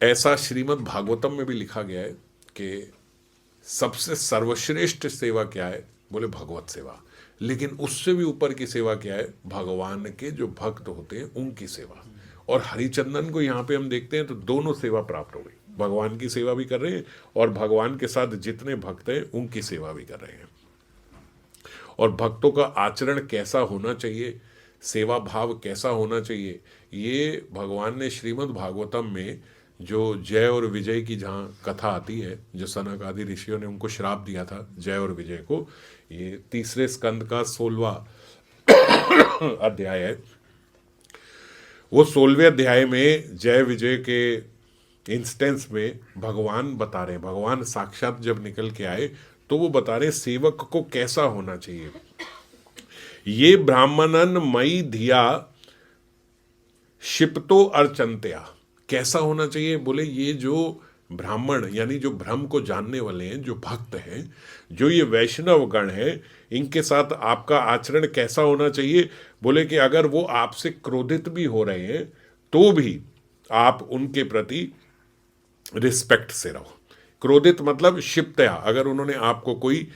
ऐसा श्रीमद् भागवतम में भी लिखा गया है कि सबसे सर्वश्रेष्ठ सेवा क्या है, बोले भगवत सेवा। लेकिन उससे भी ऊपर की सेवा क्या है, भगवान के जो भक्त होते हैं उनकी सेवा। और हरिचंदन को यहाँ पे हम देखते हैं तो दोनों सेवा प्राप्त हो गई, भगवान की सेवा भी कर रहे हैं और भगवान के साथ जितने भक्त हैं उनकी सेवा भी कर रहे हैं। और भक्तों का आचरण कैसा होना चाहिए, सेवा भाव कैसा होना चाहिए, ये भगवान ने श्रीमद् भागवतम में जो जय और विजय की जहाँ कथा आती है, जो सनक आदि ऋषियों ने उनको श्राप दिया था जय और विजय को, ये तीसरे स्कंद का 16वां अध्याय है। वो 16वें अध्याय में जय विजय के इंस्टेंस में भगवान बता रहे हैं, भगवान साक्षात जब निकल के आए तो वो बता रहे सेवक को कैसा होना चाहिए। ये ब्राह्मणन मई धिया शिपतो अर्चंत्या, कैसा होना चाहिए, बोले ये जो ब्राह्मण यानी जो ब्रह्म को जानने वाले हैं, जो भक्त हैं, जो ये वैष्णव गण हैं, इनके साथ आपका आचरण कैसा होना चाहिए। बोले कि अगर वो आपसे क्रोधित भी हो रहे हैं तो भी आप उनके प्रति रिस्पेक्ट से रहो। क्रोधित मतलब शिप्तया, अगर उन्होंने आपको कोई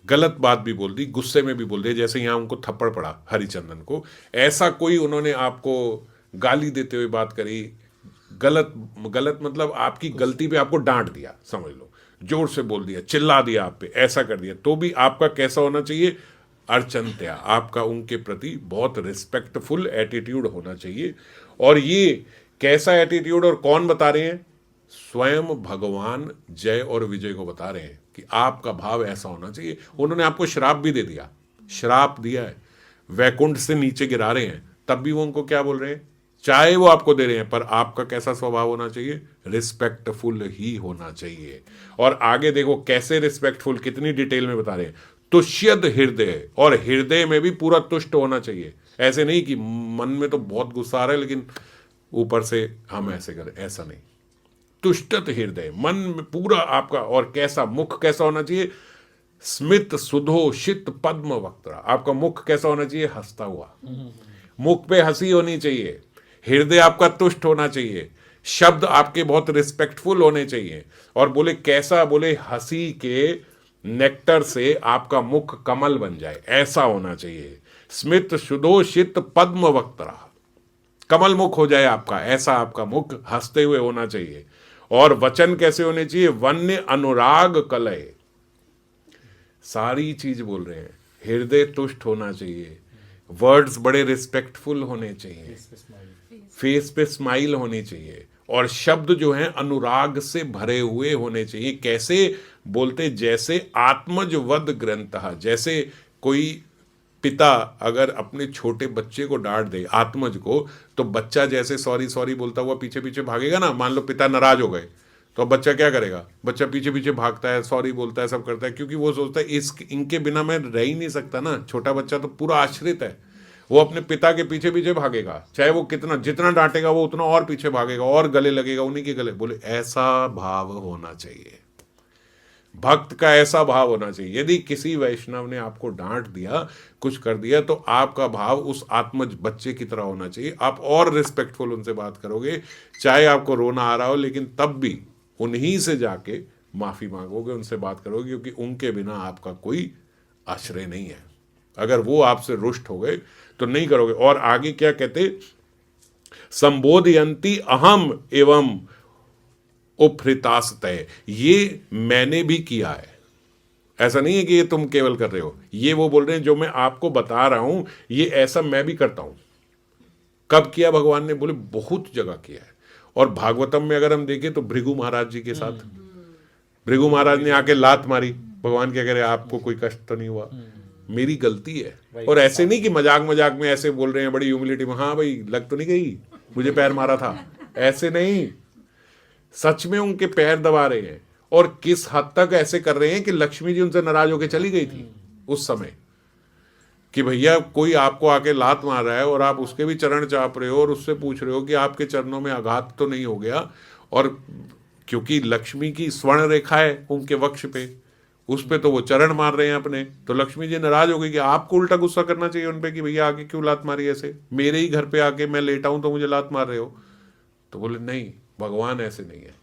गलत बात भी बोल दी, गुस्से में भी बोल दिया, जैसे यहाँ उनको थप्पड़ पड़ा हरिचंदन को, ऐसा कोई उन्होंने आपको गाली देते हुए बात करी, गलत गलत मतलब आपकी गलती पे आपको डांट दिया, समझ लो, जोर से बोल दिया, चिल्ला दिया आप पे, ऐसा कर दिया, तो भी आपका कैसा होना चाहिए, अर्चंत्या, आपका उनके प्रति बहुत रिस्पेक्टफुल एटीट्यूड होना चाहिए। और ये कैसा एटीट्यूड और कौन बता रहे हैं, स्वयं भगवान जय और विजय को बता रहे हैं कि आपका भाव ऐसा होना चाहिए। उन्होंने आपको श्राप भी दे दिया, श्राप दिया है, वैकुंठ से नीचे गिरा रहे हैं, तब भी वो उनको क्या बोल रहे हैं, चाहे वो आपको दे रहे हैं, पर आपका कैसा स्वभाव होना चाहिए, रिस्पेक्टफुल ही होना चाहिए। और आगे देखो कैसे रिस्पेक्टफुल, कितनी डिटेल में बता रहे हैं, तुष्यद हृदय, और हृदय में भी पूरा तुष्ट होना चाहिए। ऐसे नहीं कि मन में तो बहुत गुस्सा आ रहा है लेकिन ऊपर से हम ऐसे करें, ऐसा नहीं। तुष्टत हृदय, मन में पूरा आपका, और कैसा मुख कैसा होना चाहिए, स्मित सुधोषित पद्म वक्त्रा, आपका मुख कैसा होना चाहिए, हंसता हुआ, मुख पे हंसी होनी चाहिए, हृदय आपका तुष्ट होना चाहिए, शब्द आपके बहुत रिस्पेक्टफुल होने चाहिए। और बोले कैसा, बोले हंसी के नेक्टर से आपका मुख कमल बन जाए, ऐसा होना चाहिए। स्मित सुधोषित पद्म वक्त्रा, कमल मुख हो जाए आपका, ऐसा आपका मुख हंसते हुए होना चाहिए। और वचन कैसे होने चाहिए, वन्य अनुराग कलय, सारी चीज बोल रहे हैं, हृदय तुष्ट होना चाहिए, वर्ड्स बड़े रिस्पेक्टफुल होने चाहिए, फेस पे स्माइल होनी चाहिए, और शब्द जो हैं अनुराग से भरे हुए होने चाहिए। कैसे बोलते, जैसे आत्मज वद ग्रंथः, जैसे कोई पिता अगर अपने छोटे बच्चे को डांट दे, आत्मज को, तो बच्चा जैसे सॉरी सॉरी बोलता हुआ पीछे पीछे भागेगा ना, मान लो पिता नाराज हो गए तो अब बच्चा क्या करेगा, बच्चा पीछे पीछे भागता है, सॉरी बोलता है, सब करता है, क्योंकि वो सोचता है इस इनके बिना मैं रह ही नहीं सकता ना। छोटा बच्चा तो पूरा आश्रित है, वो अपने पिता के पीछे पीछे भागेगा, चाहे वो कितना जितना डांटेगा वो उतना और पीछे भागेगा और गले लगेगा उन्हीं के गले। बोले ऐसा भाव होना चाहिए, भक्त का ऐसा भाव होना चाहिए। यदि किसी वैष्णव ने आपको डांट दिया, कुछ कर दिया, तो आपका भाव उस आत्मज बच्चे की तरह होना चाहिए। आप और रिस्पेक्टफुल उनसे बात करोगे, चाहे आपको रोना आ रहा हो, लेकिन तब भी उन्हीं से जाके माफी मांगोगे, उनसे बात करोगे, क्योंकि उनके बिना आपका कोई आश्रय नहीं है। अगर वो आपसे रुष्ट हो गए तो नहीं करोगे। और आगे क्या कहते, संबोधयंती अहम एवं उपहृतास्तय, ये मैंने भी किया है, ऐसा नहीं है कि ये तुम केवल कर रहे हो, ये वो बोल रहे हैं जो मैं आपको बता रहा हूं ये ऐसा मैं भी करता हूं। कब किया भगवान ने, बोले बहुत जगह किया है। और भागवतम में अगर हम देखें तो भृगु महाराज जी के साथ, भृगु महाराज ने आके लात मारी, भगवान क्या कह रहे, आपको कोई कष्ट तो नहीं हुआ, मेरी गलती है। और ऐसे नहीं कि मजाक मजाक में ऐसे बोल रहे हैं बड़ी ह्यूमिलिटी में, हाँ भाई लग तो नहीं गई, मुझे पैर मारा था, ऐसे नहीं, सच में उनके पैर दबा रहे हैं। और किस हद तक ऐसे कर रहे हैं कि लक्ष्मी जी उनसे नाराज होकर चली गई थी उस समय, कि भैया कोई आपको आके लात मार रहा है और आप उसके भी चरण चाप रहे हो और उससे पूछ रहे हो कि आपके चरणों में आघात तो नहीं हो गया। और क्योंकि लक्ष्मी की स्वर्ण रेखा है उनके वक्ष पे, उस पे तो वो चरण मार रहे हैं अपने, तो लक्ष्मी जी नाराज हो गई कि आपको उल्टा गुस्सा करना चाहिए उन पे कि भैया आगे क्यों लात मारी, ऐसे मेरे ही घर पे आके मैं लेटा हूं तो मुझे लात मार रहे हो। तो बोले नहीं, भगवान ऐसे नहीं है।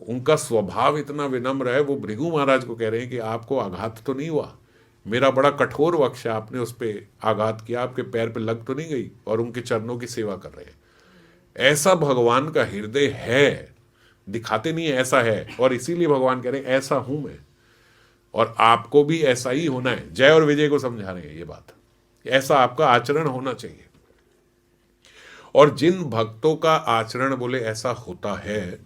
उनका स्वभाव इतना विनम्र है, वो भृगु महाराज को कह रहे हैं कि आपको आघात तो नहीं हुआ, मेरा बड़ा कठोर वक्ष है, आपने उस पर आघात किया, आपके पैर पे लग तो नहीं गई, और उनके चरणों की सेवा कर रहे हैं। ऐसा भगवान का हृदय है, दिखाते नहीं है, ऐसा है। और इसीलिए भगवान कह रहे हैं ऐसा हूं मैं, और आपको भी ऐसा ही होना है। जय और विजय को समझा रहे हैं ये बात, ऐसा आपका आचरण होना चाहिए। और जिन भक्तों का आचरण बोले ऐसा होता है,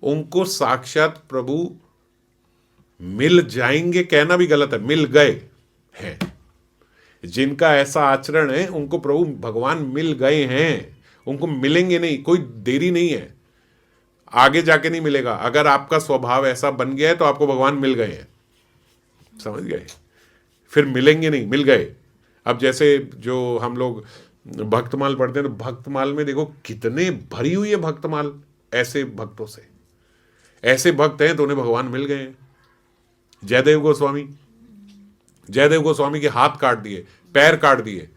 उनको साक्षात प्रभु मिल जाएंगे, कहना भी गलत है, मिल गए हैं। जिनका ऐसा आचरण है उनको प्रभु भगवान मिल गए हैं, उनको मिलेंगे नहीं, कोई देरी नहीं है, आगे जाके नहीं मिलेगा। अगर आपका स्वभाव ऐसा बन गया है तो आपको भगवान मिल गए हैं, समझ गए, फिर मिलेंगे नहीं, मिल गए। अब जैसे जो हम लोग भक्तमाल पढ़ते हैं, तो भक्तमाल में देखो कितने भरी हुई है भक्तमाल ऐसे भक्तों से। ऐसे भक्त हैं तो उन्हें भगवान मिल गए हैं। जयदेव गोस्वामी के हाथ काट दिए, पैर काट दिए,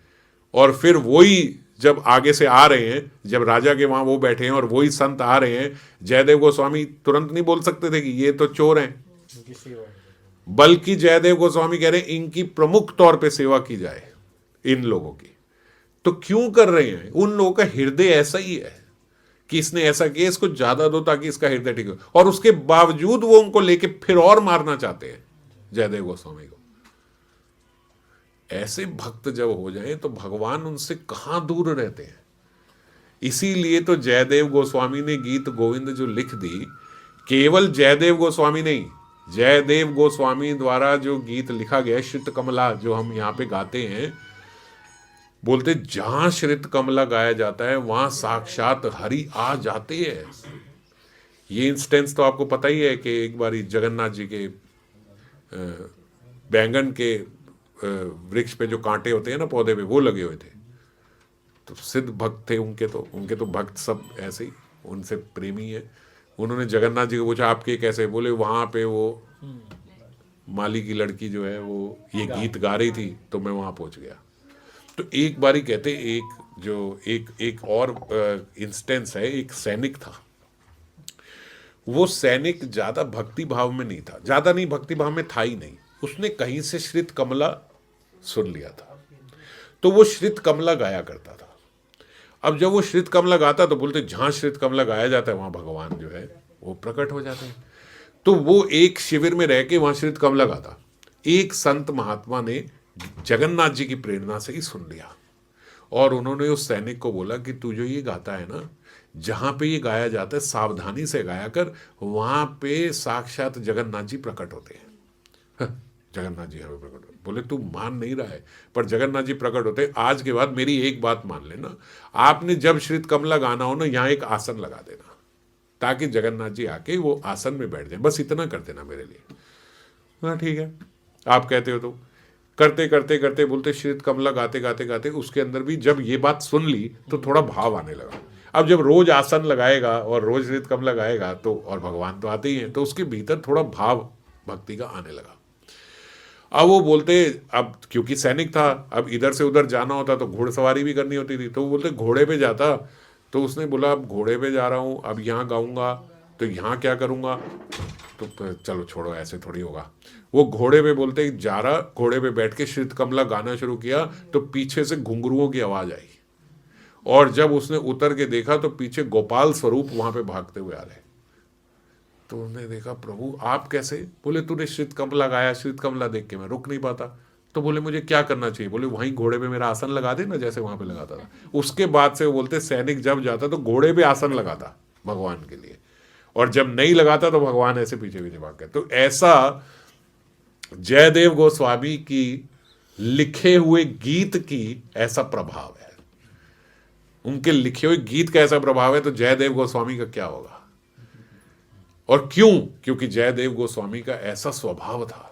और फिर वही जब आगे से आ रहे हैं, जब राजा के वहां वो बैठे हैं और वही संत आ रहे हैं, जयदेव गोस्वामी तुरंत नहीं बोल सकते थे कि ये तो चोर हैं, बल्कि जयदेव गोस्वामी कह रहे हैं इनकी प्रमुख तौर पे सेवा की जाए, इन लोगों की। तो क्यों कर रहे हैं? उन लोगों का हृदय ऐसा ही है कि इसने ऐसा किया, इसको ज्यादा दो ताकि इसका हृदय ठीक हो, और उसके बावजूद वो उनको लेके फिर और मारना चाहते हैं जयदेव गोस्वामी को। ऐसे भक्त जब हो जाएं तो भगवान उनसे कहां दूर रहते हैं। इसीलिए तो जयदेव गोस्वामी ने गीत गोविंद जो लिख दी, केवल जयदेव गोस्वामी नहीं, जयदेव गोस्वामी द्वारा जो गीत लिखा गया श्रित कमला, जो हम यहाँ पे गाते हैं, बोलते जहां श्रित कमला गाया जाता है वहां साक्षात हरि आ जाते हैं। ये इंस्टेंस तो आपको पता ही है कि एक बारी जगन्नाथ जी के बैंगन के वृक्ष पे जो कांटे होते हैं ना पौधे पे, वो लगे हुए थे। तो सिद्ध भक्त थे उनके तो भक्त सब ऐसे ही उनसे प्रेमी है। उन्होंने जगन्नाथ जी को पूछा आपके कैसे? बोले वहां पे वो माली की लड़की जो है वो ये गीत गा रही थी तो मैं वहां पहुंच गया। तो एक बारी कहते एक और इंस्टेंस है, एक सैनिक था। वो सैनिक ज्यादा भक्ति भाव में नहीं था, ज्यादा नहीं भक्ति भाव में था ही नहीं। उसने कहीं से श्रित कमला सुन लिया था, तो वो श्रित कमला गाया करता था। अब जब वो श्रित कमला गाता तो बोलते जहां श्रित कमला गाया जाता है वहां भगवान जो है वो प्रकट हो जाते हैं। तो वो एक शिविर में रह के वहां श्रित कमला गाता। एक संत महात्मा ने जगन्नाथ जी की प्रेरणा से ही सुन लिया, और उन्होंने उस सैनिक को बोला कि तू जो ये गाता है ना, जहां पे ये गाया जाता है सावधानी से गाया कर, वहां पे साक्षात जगन्नाथ जी प्रकट होते हैं। जगन्नाथ जी हमें प्रकट होते। बोले तू मान नहीं रहा है, पर जगन्नाथ जी प्रकट होते। आज के बाद मेरी एक बात मान लेना, आपने जब श्रित कमला गाना हो ना, यहाँ एक आसन लगा देना ताकि जगन्नाथ जी आके वो आसन में बैठ जाए, बस इतना कर देना मेरे लिए। हाँ ठीक है, आप कहते हो तो। करते करते करते बोलते श्रित कमला गाते गाते गाते उसके अंदर भी जब ये बात सुन ली तो थोड़ा भाव आने लगा। अब जब रोज आसन लगाएगा और रोज श्रित कमला गाएगा तो, और भगवान तो आते ही हैं, तो उसके भीतर थोड़ा भाव भक्ति का आने लगा। अब वो बोलते, अब क्योंकि सैनिक था, अब इधर से उधर जाना होता तो घोड़सवारी भी करनी होती थी, तो वो बोलते घोड़े पे जाता। तो उसने बोला अब घोड़े पे जा रहा हूँ, अब यहाँ गाऊंगा तो यहाँ क्या करूँगा, तो चलो छोड़ो, ऐसे थोड़ी होगा। वो घोड़े पे बोलते जा रहा, घोड़े पे बैठ के श्रित कमला गाना शुरू किया तो पीछे से घुंघरुओं की आवाज आई, और जब उसने उतर के देखा तो पीछे गोपाल स्वरूप वहां पे भागते हुए आ रहे। तो उन्होंने देखा प्रभु आप कैसे? बोले तूने श्रित कमला गाया, श्रित कमला देख के मैं रुक नहीं पाता। तो बोले मुझे क्या करना चाहिए? बोले वहीं घोड़े पे मेरा आसन लगा दे ना, जैसे वहां पे लगाता था। उसके बाद से वो बोलते सैनिक जब जाता तो घोड़े पे आसन लगाता भगवान के लिए, और जब नहीं लगाता तो भगवान ऐसे पीछे पीछे भाग गए। तो ऐसा जयदेव गोस्वामी की लिखे हुए गीत की ऐसा प्रभाव है, उनके लिखे हुए गीत का ऐसा प्रभाव है, तो जयदेव गोस्वामी का क्या होगा? और क्यों? क्योंकि जयदेव गोस्वामी का ऐसा स्वभाव था,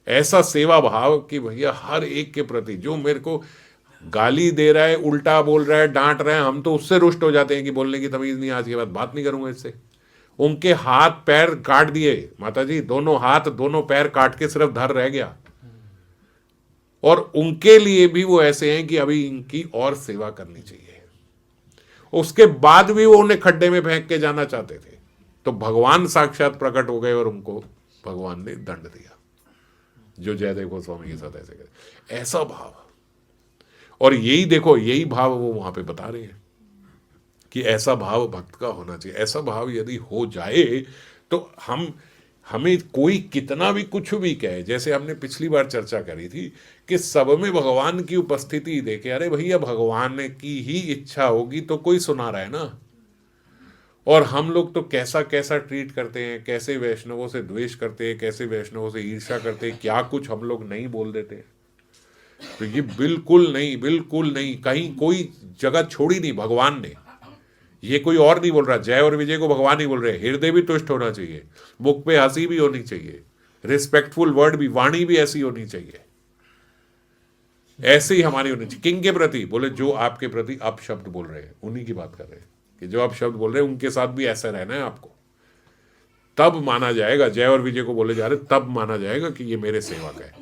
ऐसा सेवा भाव कि भैया हर एक के प्रति, जो मेरे को गाली दे रहा है, उल्टा बोल रहा है, डांट रहा है, हम तो उससे रुष्ट हो जाते हैं कि बोलने की तमीज नहीं, आज के बाद बात नहीं करूंगा इससे। उनके हाथ पैर काट दिए माता जी, दोनों हाथ दोनों पैर काट के सिर्फ धर रह गया, और उनके लिए भी वो ऐसे हैं कि अभी इनकी और सेवा करनी चाहिए। उसके बाद भी वो उन्हें खड्डे में फेंक के जाना चाहते थे। तो भगवान साक्षात प्रकट हो गए और उनको भगवान ने दंड दिया, जो जयदेव गोस्वामी के साथ ऐसे करे। ऐसा भाव, और यही देखो, यही भाव वो वहां पे बता रहे हैं कि ऐसा भाव भक्त का होना चाहिए। ऐसा भाव यदि हो जाए तो हमें कोई कितना भी कुछ भी कहे, जैसे हमने पिछली बार चर्चा करी थी कि सब में भगवान की उपस्थिति देखे, अरे भैया भगवान की ही इच्छा होगी तो कोई सुना रहा है ना। और हम लोग तो कैसा कैसा ट्रीट करते हैं, कैसे वैष्णवों से द्वेष करते हैं, कैसे वैष्णवों से ईर्ष्या करते हैं, क्या कुछ हम लोग नहीं बोल देते। तो ये बिल्कुल नहीं, बिल्कुल नहीं, कहीं कोई जगह छोड़ी नहीं भगवान ने। ये कोई और नहीं बोल रहा, जय और विजय को भगवान ही बोल रहे। हृदय भी तुष्ट होना चाहिए, मुख पे हंसी भी होनी चाहिए, रिस्पेक्टफुल वर्ड भी, वाणी भी ऐसी होनी चाहिए, ऐसे ही हमारी होनी चाहिए। किंग के प्रति बोले, जो आपके प्रति अपशब्द बोल रहे हैं, उन्हीं की बात कर रहे हैं कि जो अपशब्द बोल रहे हैं उनके साथ भी ऐसा रहना है आपको, तब माना जाएगा। जय और विजय को बोले जा रहे, तब माना जाएगा कि ये मेरे सेवक है,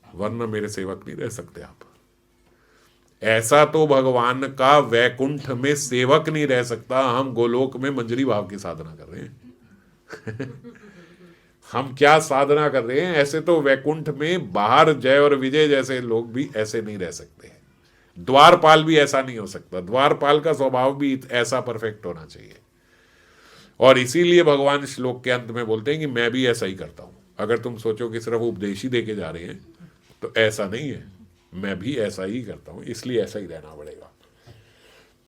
वरना मेरे सेवक नहीं रह सकते आप। ऐसा तो भगवान का वैकुंठ में सेवक नहीं रह सकता। हम गोलोक में मंजरी भाव की साधना कर रहे हैं हम क्या साधना कर रहे हैं, ऐसे तो वैकुंठ में बाहर जय और विजय जैसे लोग भी ऐसे नहीं रह सकते हैं। द्वारपाल भी ऐसा नहीं हो सकता, द्वारपाल का स्वभाव भी ऐसा परफेक्ट होना चाहिए। और इसीलिए भगवान श्लोक के अंत में बोलते हैं कि मैं भी ऐसा ही करता हूं। अगर तुम सोचो कि सिर्फ उपदेश ही देके जा रहे हैं तो ऐसा नहीं है, मैं भी ऐसा ही करता हूं, इसलिए ऐसा ही रहना पड़ेगा।